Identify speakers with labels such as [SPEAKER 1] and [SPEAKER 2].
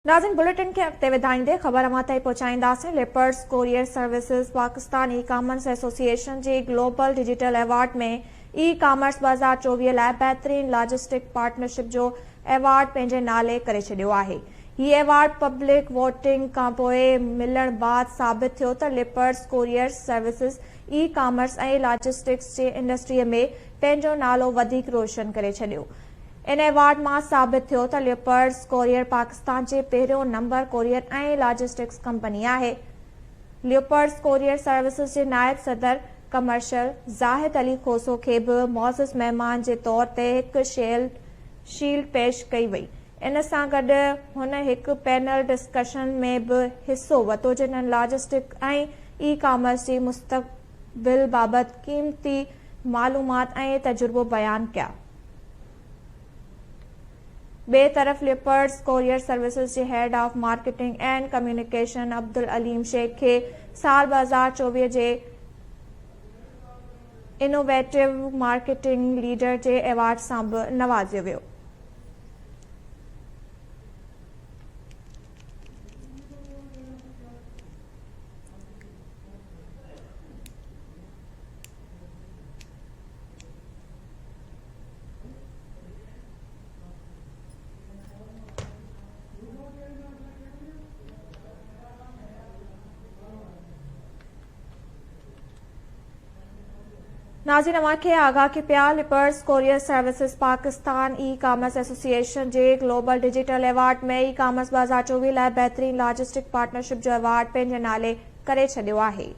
[SPEAKER 1] नाज़रीन बुलेटिन के अॻिते वधाईंदे ख़बर अमां ताईं पहुचाईंदासीं। Leopards courier services Pakistan e commerce association जे ग्लोबल डिजिटल अवार्ड में ई कॉमर्स 2024 लाइ बहितरीन लॉजिस्टिक पार्टनरशिप जो अवार्ड पंहिंजे नाले करे छॾियो आहे। हीउ अवार्ड पब्लिक वोटिंग खां पोइ मिलण बाद साबित थियो त लिपर्स कोरियर सर्विसेज ई कॉमर्स ऐं लॉजिस्टिक्स जे इंडस्ट्रीअ में पंहिंजो नालो वधीक रोशन करे छॾियो। इन अवार्ड मां साबित थियो त लिपर्स कोरियर पाकिस्तान जे पहिरियों नंबर कोरियर ऐं लॉजिस्टिक्स कंपनी आहे। लिपर्स कोरियर सर्विसेज जे नायब सदर कमर्शियल ज़ाहिद अली खोसो खे बि मौज़ज़ महिमान जे तौर ते हिकु शील्ड पेश कई वई। इन सां गॾु हुन हिकु पैनल डिस्कशन में बि हिसो वरितो जिन्हनि लॉजिस्टिक ऐं ई कॉमर्स जी मुस्तक़बिल बाबति क़ीमती मालूमात ऐं तजुर्बो बयान कया। बे तरफ़ लिपर्स कोरियर सर्विसेज जे head of marketing and communication Abdul Aleem Shaikh खे साल 2024 जे इनोवेटिव मार्केटिंग लीडर जे अवार्ड सां बि नवाज़ियो वियो। नाज़रीन अवां खे आगाह की पिया Leopards courier services Pakistan e commerce association जे ग्लोबल डिजिटल अवार्ड में ई कॉमर्स 2024 लाइ बहितरीन लॉजिस्टिक पार्टनरशिप जो अवार्ड पंहिंजे नाले करे छॾियो आहे।